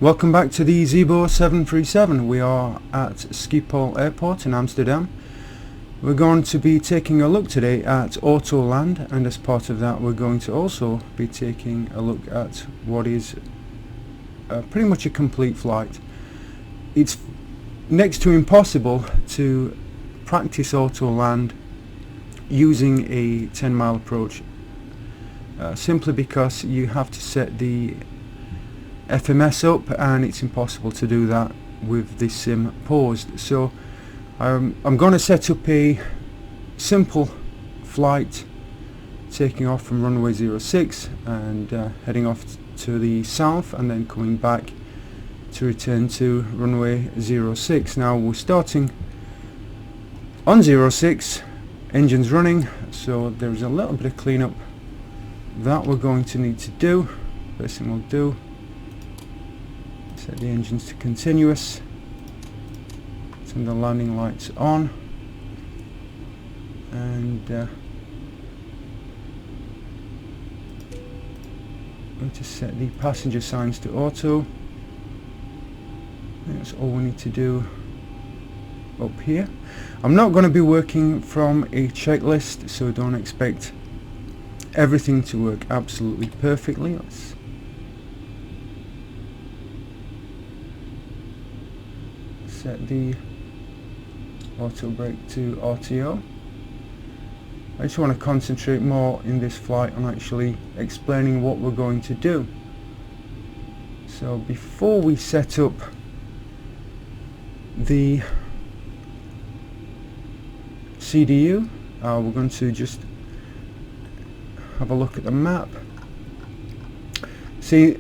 Welcome back to the Zibo 737. We are at Schipol Airport in Amsterdam. We're going to be taking a look today at Autoland, and as part of that we're going to also be taking a look at what is pretty much a complete flight. It's next to impossible to practice Autoland using a 10-mile approach, simply because you have to set the FMS up, and it's impossible to do that with the sim paused. So I'm going to set up a simple flight taking off from runway 06 and heading off to the south, and then coming back to return to runway 06. Now we're starting on 06, engines running, so there's a little bit of cleanup that we're going to need to do. First thing we'll do, set the engines to continuous, turn the landing lights on, and going to set the passenger signs to auto. That's all we need to do up here. I'm not going to be working from a checklist, so don't expect everything to work absolutely perfectly. Let's set the auto brake to RTO. I just want to concentrate more in this flight on actually explaining what we're going to do. So before we set up the CDU, we're going to just have a look at the map. See,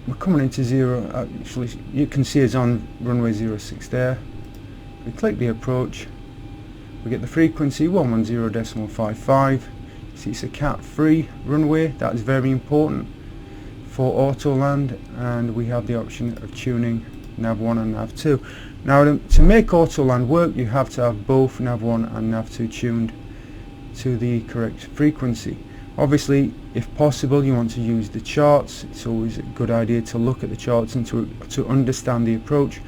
we're coming into zero. Actually, you can see it's on runway 06 there. We click the approach, we get the frequency 110.55. See, it's a cat-free runway. That is very important for Autoland, and we have the option of tuning nav1 and nav2. Now to make Autoland work, you have to have both nav1 and nav2 tuned to the correct frequency. Obviously, if possible, you want to use the charts. It's always a good idea to look at the charts and to understand the approach,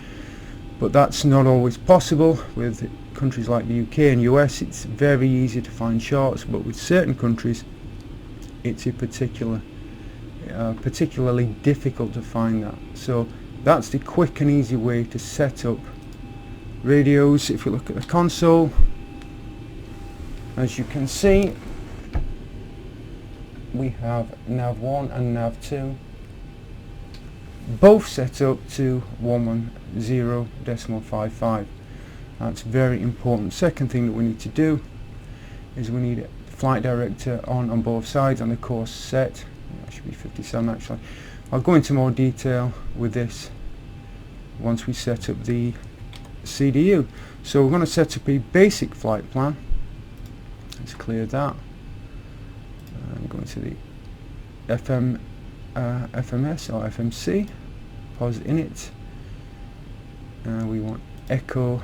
but that's not always possible. With countries like the UK and US, it's very easy to find charts, but with certain countries it's particularly difficult to find that. So that's the quick and easy way to set up radios. If we look at the console, as you can see, we have nav1 and nav2 both set up to 110.55. That's very important. Second thing that we need to do is we need a flight director on both sides and the course set. That should be 57 actually. I'll go into more detail with this once we set up the CDU. So we're going to set up a basic flight plan. Let's clear that. I'm going to the FMS or FMC, pause init. We want Echo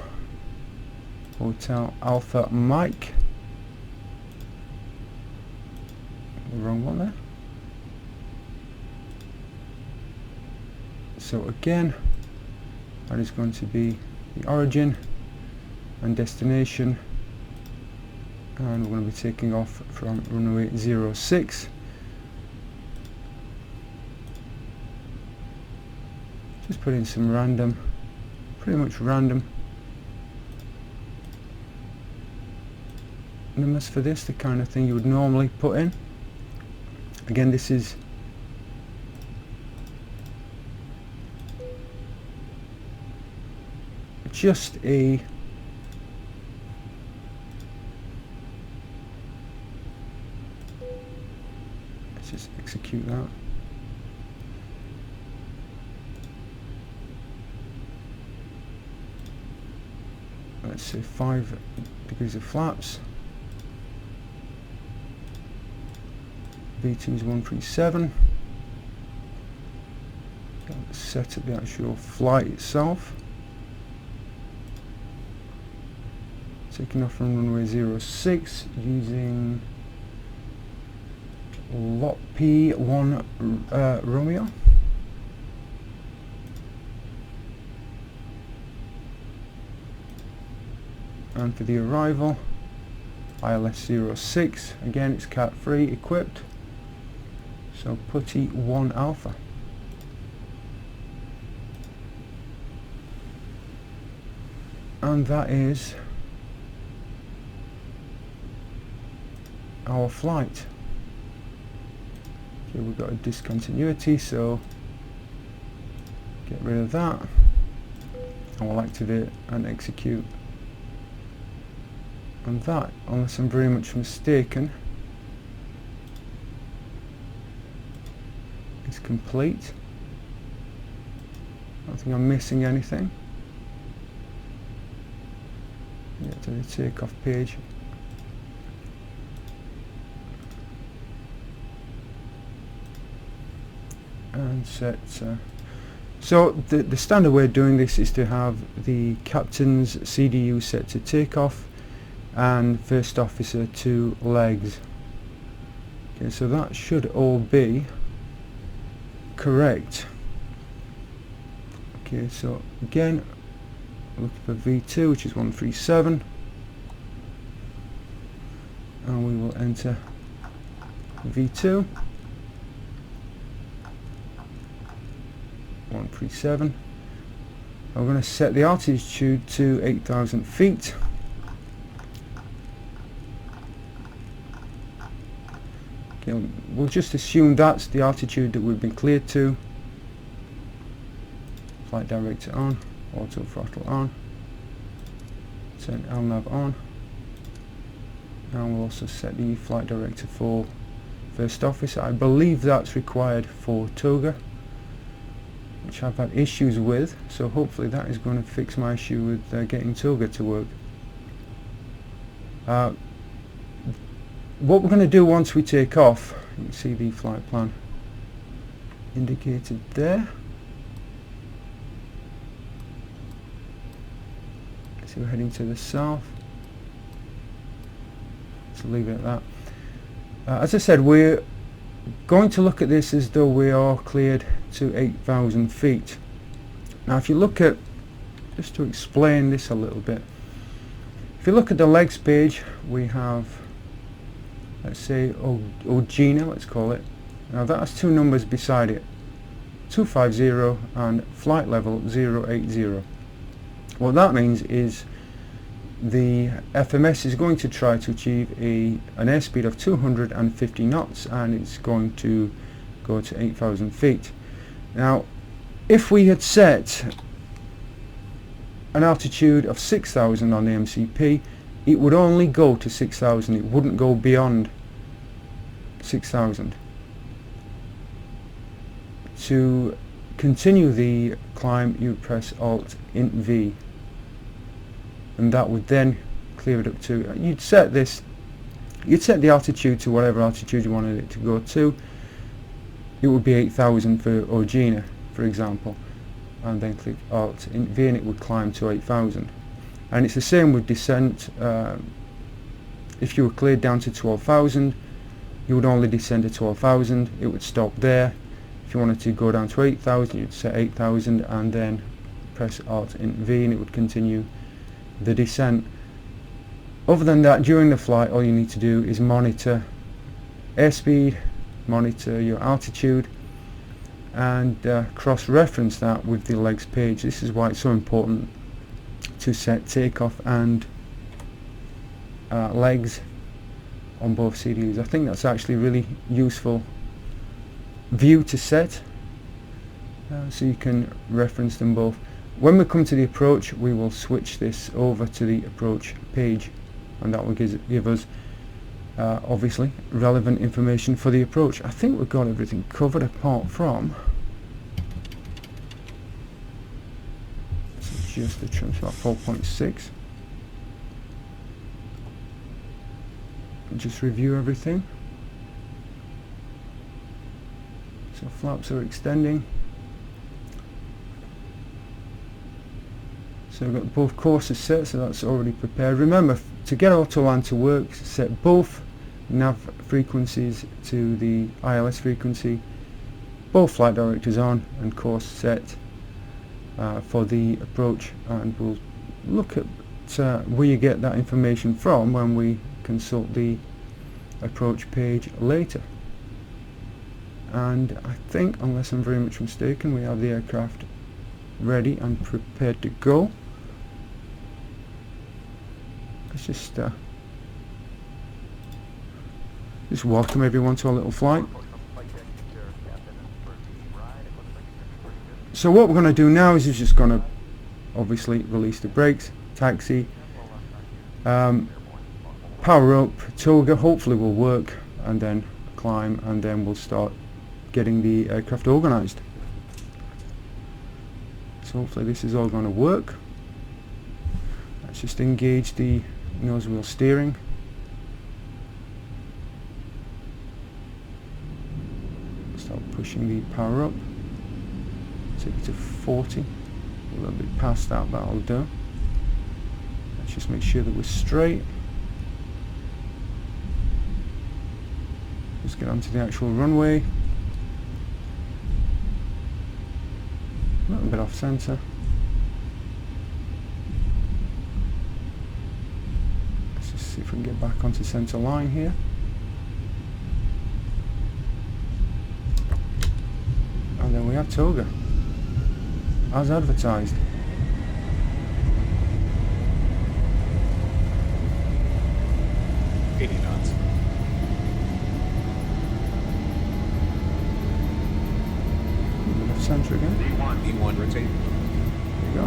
Hotel Alpha Mike. Wrong one there. So again, that is going to be the origin and destination, and we're going to be taking off from runway 06. Just put in some random, pretty much random numbers for this, the kind of thing you would normally put in. Again, this is just a just execute that. Let's say 5 degrees of flaps. V2 is 137. Let's set up the actual flight itself. Taking off from runway 06 using lot P1 Romeo. And for the arrival, ILS 06, again it's cat free equipped, so putty 1 alpha. And that is our flight. Okay, we've got a discontinuity, so get rid of that, and we'll activate and execute. And that, unless I'm very much mistaken, is complete. I don't think I'm missing anything. Get to the takeoff page. And set. So the standard way of doing this is to have the captain's CDU set to takeoff and first officer to legs. Okay, so that should all be correct. Okay, so again, look for V2, which is 137, and we will enter V2 137. I'm going to set the altitude to 8,000 feet. Okay, we'll just assume that's the altitude that we've been cleared to. Flight director on, auto throttle on, turn LNAV on, and we'll also set the flight director for first officer. I believe that's required for Toga, which I've had issues with, so hopefully that is going to fix my issue with getting Toga to work. What we're going to do once we take off, you can see the flight plan indicated there. So we're heading to the south, so leave it at that. As I said, we're going to look at this as though we are cleared to 8,000 feet. Now if you look at, just to explain this a little bit, if you look at the legs page, we have, let's say Ogina, let's call it. Now that has two numbers beside it, 250 and flight level 080. What that means is the FMS is going to try to achieve an airspeed of 250 knots, and it's going to go to 8,000 feet. Now if we had set an altitude of 6,000 on the MCP, it would only go to 6,000, it wouldn't go beyond 6,000. To continue the climb, you press Alt Int V, and that would then clear it up to, you'd set the altitude to whatever altitude you wanted it to go to. It would be 8,000 for Ogina, for example, and then click Alt Int V and it would climb to 8,000. And it's the same with descent. If you were cleared down to 12,000, you would only descend to 12,000, it would stop there. If you wanted to go down to 8,000, you'd set 8,000 and then press Alt Int V and it would continue the descent. Other than that, during the flight, all you need to do is monitor airspeed, monitor your altitude, and cross-reference that with the legs page. This is why it's so important to set takeoff and legs on both CDUs. I think that's actually really useful view to set, so you can reference them both. When we come to the approach, we will switch this over to the approach page, and that will give us obviously relevant information for the approach. I think we've got everything covered apart from just the trim to 4.6. Just review everything. So flaps are extending. So we've got both courses set, so that's already prepared. Remember, to get Autoland to work, set both nav frequencies to the ILS frequency, both flight directors on, and course set for the approach. And we'll look at where you get that information from when we consult the approach page later. And I think, unless I'm very much mistaken, we have the aircraft ready and prepared to go. Let's just welcome everyone to our little flight. So what we're going to do now is just going to obviously release the brakes, taxi, power up, toga hopefully will work, and then climb, and then we'll start getting the aircraft organized. So hopefully this is all going to work. Let's just engage the nose wheel steering. Start pushing the power up. Take it to 40. A little bit past that, that'll do. Let's just make sure that we're straight. Let's get onto the actual runway. A little bit off center. Let's just see if we can get back onto center line here. And then we have toga, as advertised. Center again. E1 rotate. There you go.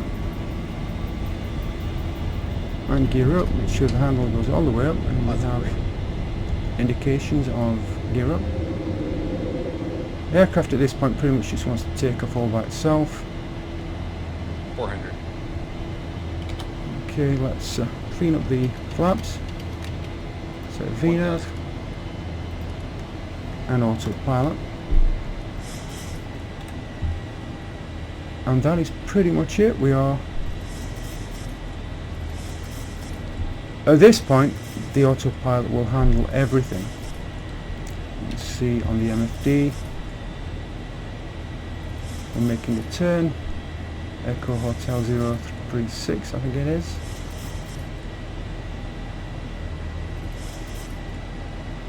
And gear up. Make sure the handle goes all the way up, and we have indications of gear up. The aircraft at this point pretty much just wants to take off all by itself. 400. Okay, let's clean up the flaps. Set VNAV and autopilot. And that is pretty much it. We are at this point, the autopilot will handle everything. You can see on the MFD we're making a turn. Echo Hotel 036, I think it is.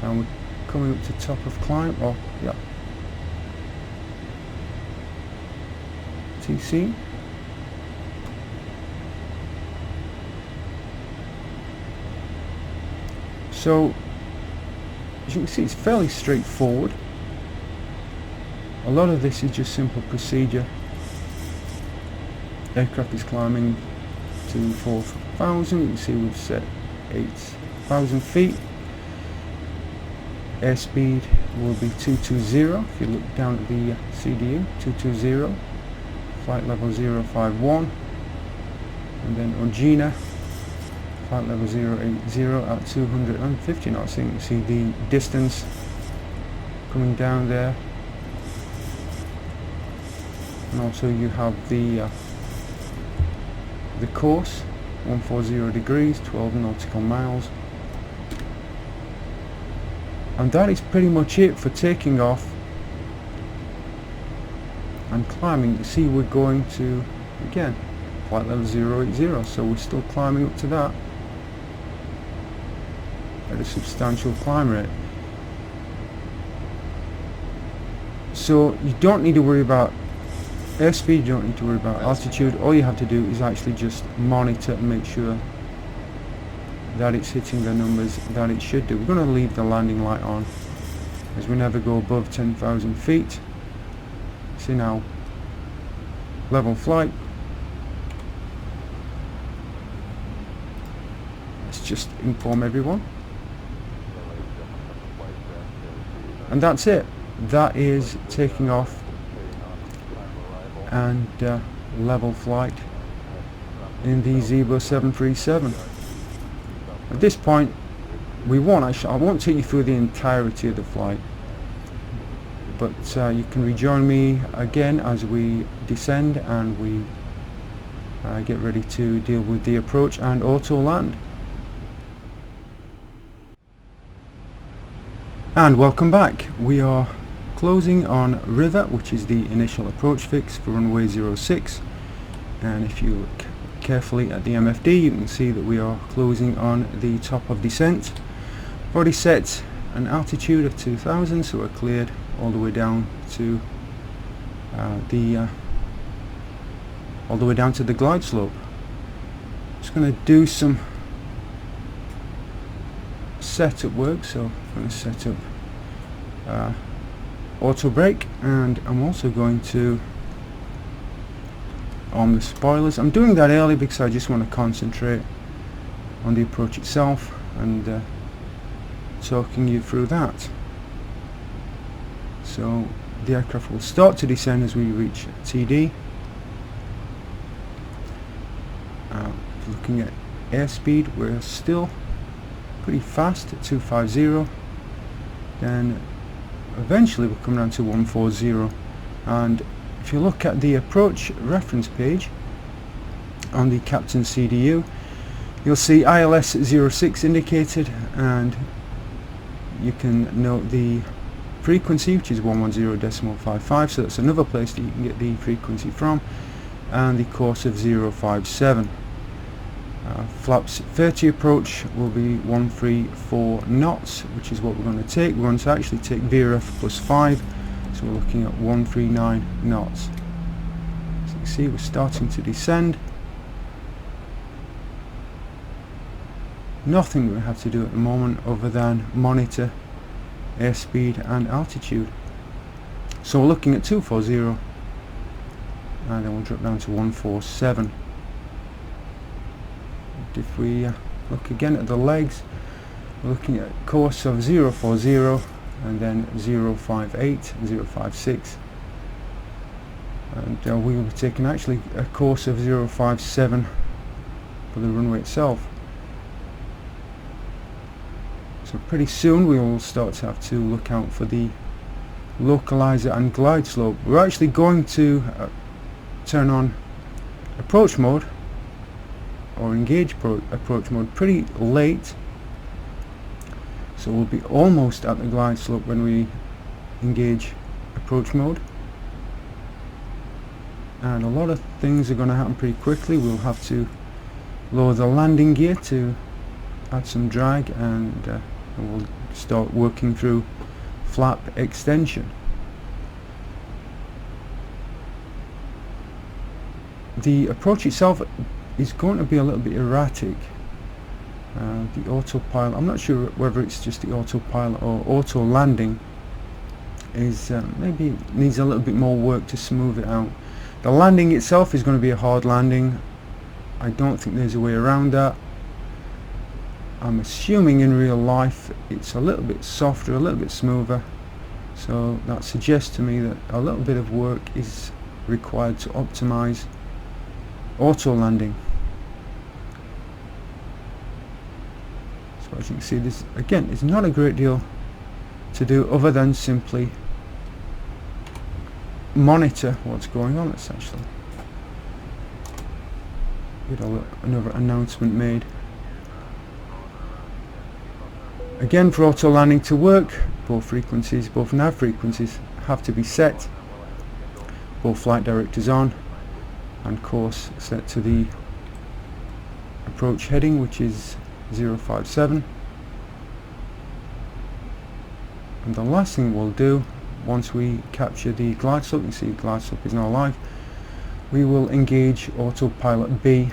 And we're coming up to top of climb. Oh, yeah. TC. So as you can see, it's fairly straightforward. A lot of this is just simple procedure. Aircraft is climbing to 4,000. You can see we've set 8,000 feet. Airspeed will be 220. If you look down at the CDU, 220. Flight level 051, and then Ogina, flight level 080 at 250 knots. So you can see the distance coming down there, and also you have the course, 140 degrees, 12 nautical miles, and that is pretty much it for taking off and climbing. You see we're going to, again, flight level 080, so we're still climbing up to that at a substantial climb rate. So you don't need to worry about airspeed, you don't need to worry about altitude. All you have to do is actually just monitor and make sure that it's hitting the numbers that it should do. We're going to leave the landing light on as we never go above 10,000 feet. See now, level flight. Let's just inform everyone. And that's it. That is taking off and level flight in the Zibo 737. At this point, I won't take you through the entirety of the flight, but you can rejoin me again as we descend and we get ready to deal with the approach and auto land. And welcome back. We are closing on River, which is the initial approach fix for runway 06, and if you look carefully at the MFD, you can see that we are closing on the top of descent. Already set an altitude of 2000, so we're cleared all the way down to the glide slope. Just going to do some setup work, so I'm going to set up auto brake, and I'm also going to arm the spoilers. I'm doing that early because I just want to concentrate on the approach itself and talking you through that. So the aircraft will start to descend as we reach TD. Looking at airspeed, we're still pretty fast at 250. Then eventually we'll come down to 140. And if you look at the approach reference page on the Captain CDU, you'll see ILS 06 indicated, and you can note the frequency, which is 110.55, so that's another place that you can get the frequency from, and the course of 057. Flaps 30 approach will be 134 knots, which is what we're going to take. We're going to actually take VRF plus 5, so we're looking at 139 knots. So you can see we're starting to descend. Nothing we have to do at the moment other than monitor airspeed and altitude. So we're looking at 240, and then we'll drop down to 147. If we look again at the legs, we're looking at course of 040 and then 058 and 056, and we will be taking actually a course of 057 for the runway itself. So pretty soon we will start to have to look out for the localizer and glide slope. We're actually going to turn on approach mode or engage approach mode pretty late, so we'll be almost at the glide slope when we engage approach mode, and a lot of things are going to happen pretty quickly. We'll have to lower the landing gear to add some drag, and we'll start working through flap extension. The approach itself is going to be a little bit erratic. The autopilot, I'm not sure whether it's just the autopilot or auto landing, is maybe needs a little bit more work to smooth it out. The landing itself is going to be a hard landing. I don't think there's a way around that. I'm assuming in real life it's a little bit softer, a little bit smoother, so that suggests to me that a little bit of work is required to optimize auto landing. So as you can see, this again is not a great deal to do other than simply monitor what's going on essentially. Get another announcement made. Again, for auto landing to work, both nav frequencies have to be set, both flight directors on, and course set to the approach heading, which is 057. And the last thing we'll do, once we capture the glide slope, you see glide slope is now live, we will engage autopilot B.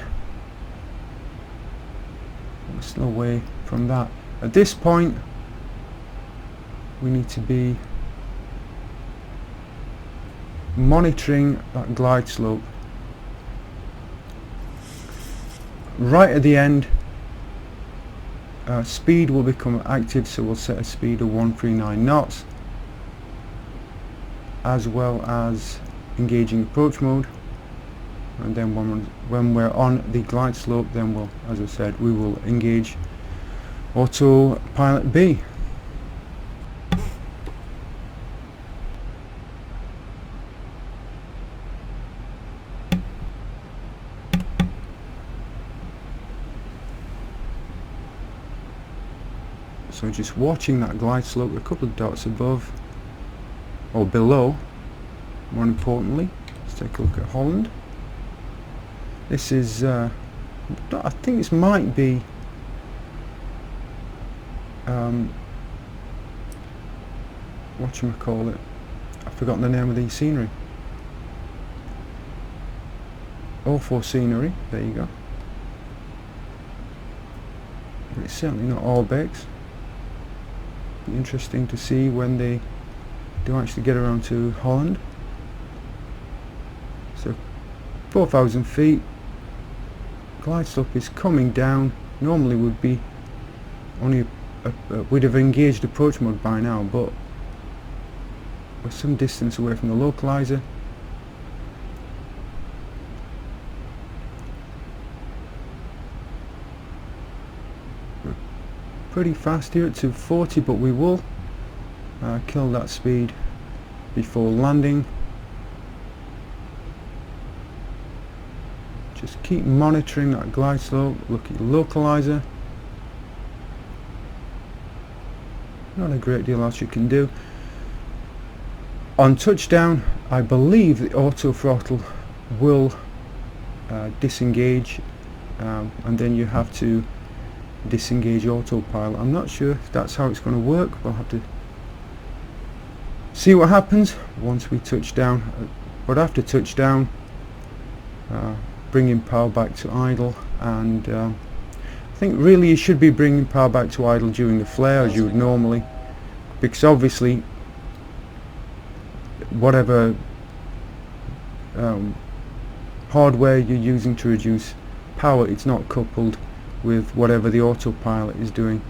We're still away from that. At this point we need to be monitoring that glide slope. Right at the end, speed will become active, so we'll set a speed of 139 knots, as well as engaging approach mode. And then when we're on the glide slope, then we'll, as I said, we will engage autopilot B. So just watching that glide slope, a couple of dots above or below. More importantly, let's take a look at Holland. This is I think this might be whatchamacallit, I've forgotten the name of the scenery. All-4 scenery, there you go. But it's certainly not all bakes. Be interesting to see when they do actually get around to Holland. So 4,000 feet, glide slope is coming down. Normally would be only we'd have engaged approach mode by now, but we're some distance away from the localizer. We're pretty fast here at 240, but we will kill that speed before landing. Just keep monitoring that glide slope, look at your localizer. Not a great deal else you can do. On touchdown, I believe the auto throttle will disengage, and then you have to disengage autopilot. I'm not sure if that's how it's going to work. We'll have to see what happens once we touch down. But after touchdown, bringing power back to idle, and I think really you should be bringing power back to idle during the flare as you would normally, because obviously whatever hardware you're using to reduce power, it's not coupled with whatever the autopilot is doing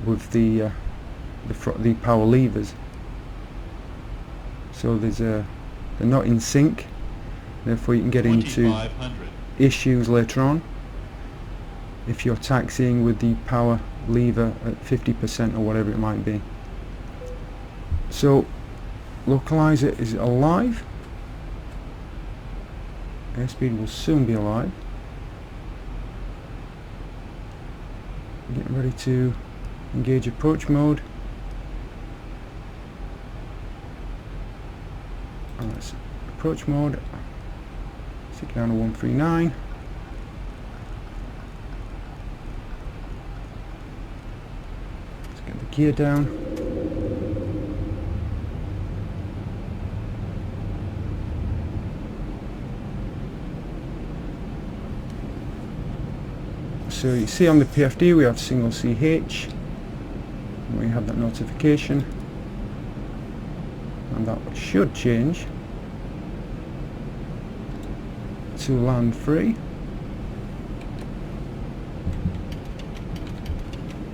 with the power levers. So they're not in sync. Therefore you can get into issues later on if you're taxiing with the power lever at 50% or whatever it might be. So localizer is alive. Airspeed will soon be alive. Getting ready to engage approach mode. And that's approach mode. Stick down to 139. Let's get the gear down. So you see on the PFD we have single CH, and we have that notification, and that should change to land free.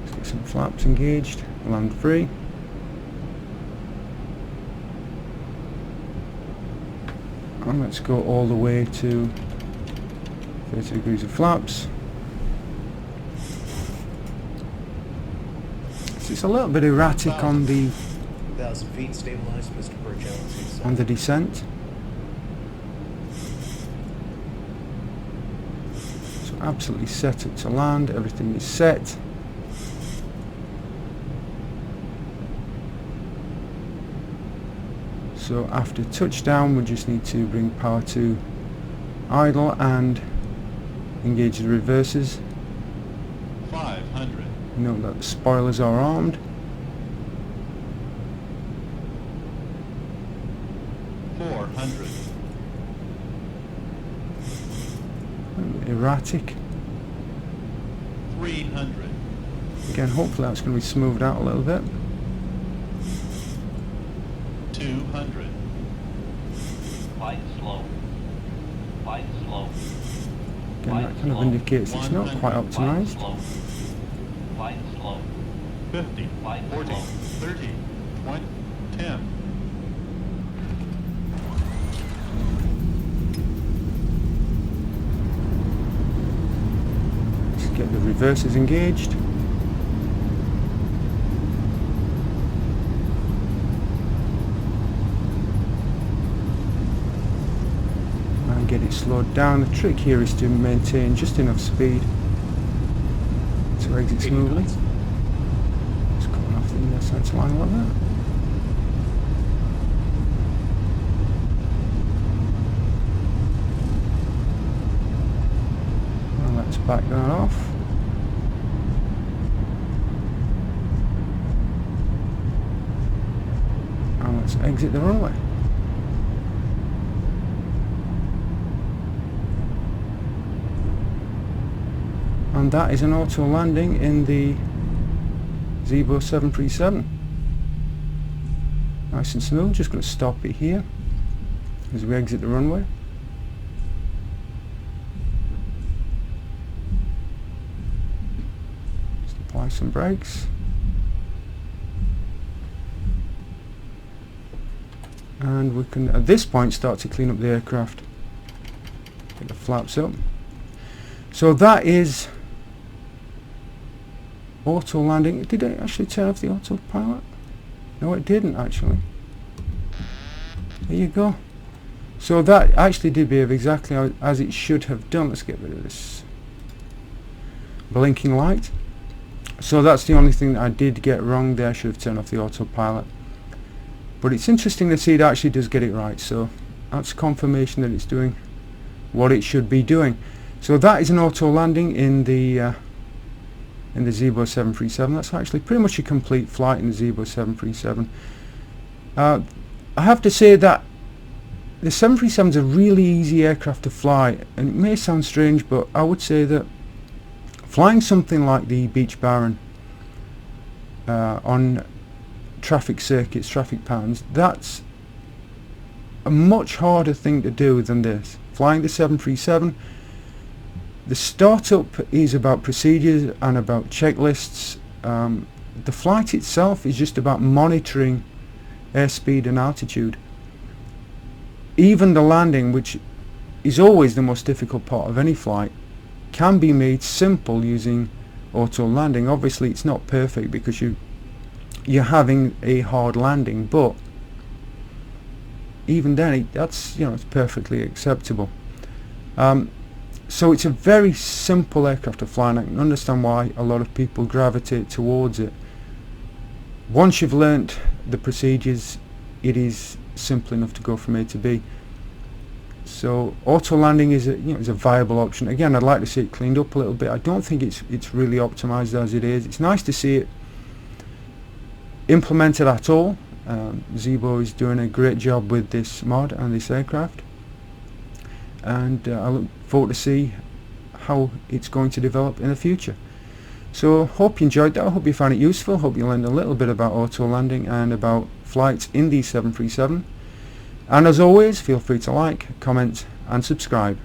Let's get some flaps engaged, land free. And let's go all the way to 30 degrees of flaps. So it's a little bit erratic on the 1,000 feet stabilized, Mr. Burchell. on the descent. So absolutely set it to land, everything is set. So after touchdown we just need to bring power to idle and engage the reverses. 500. Note that the spoilers are armed. 400. Erratic. 300. Again, hopefully that's going to be smoothed out a little bit. 200. Flight slow. Flight slow. Again, that kind of indicates it's not quite optimized. Flight slow. 50. Flight 40. slow. 30. 20. 10. Let's get the reverses engaged. And get it slowed down. The trick here is to maintain just enough speed to exit smoothly. Just coming off the centre line like that. back that off. And let's exit the runway. And that is an auto landing in the Zibo 737. Nice and smooth. Just going to stop it here as we exit the runway. Just apply some brakes. And we can at this point start to clean up the aircraft. Get the flaps up. So that is auto landing. Did it actually turn off the autopilot? No, it didn't actually. There you go. So that actually did behave exactly as it should have done. Let's get rid of this blinking light. So that's the only thing that I did get wrong there. I should have turned off the autopilot. But it's interesting to see it actually does get it right. So that's confirmation that it's doing what it should be doing. So that is an auto landing in the Zibo 737. That's actually pretty much a complete flight in the Zibo 737. I have to say that the 737 is a really easy aircraft to fly, and it may sound strange, but I would say that flying something like the Beech Baron on traffic circuits, traffic patterns, that's a much harder thing to do than this. Flying the 737, the startup is about procedures and about checklists. The flight itself is just about monitoring airspeed and altitude. Even the landing, which is always the most difficult part of any flight, can be made simple using auto landing. Obviously it's not perfect because you're having a hard landing, but even then that's, it's perfectly acceptable. So it's a very simple aircraft to fly, and I can understand why a lot of people gravitate towards it. Once you've learnt the procedures, it is simple enough to go from A to B. So auto landing is a viable option. Again, I'd like to see it cleaned up a little bit. I don't think it's really optimized as it is. It's nice to see it implemented at all. Zibo is doing a great job with this mod and this aircraft, and I look forward to see how it's going to develop in the future. So hope you enjoyed that. I hope you found it useful. Hope you learned a little bit about auto landing and about flights in the 737. And as always, feel free to like, comment and subscribe.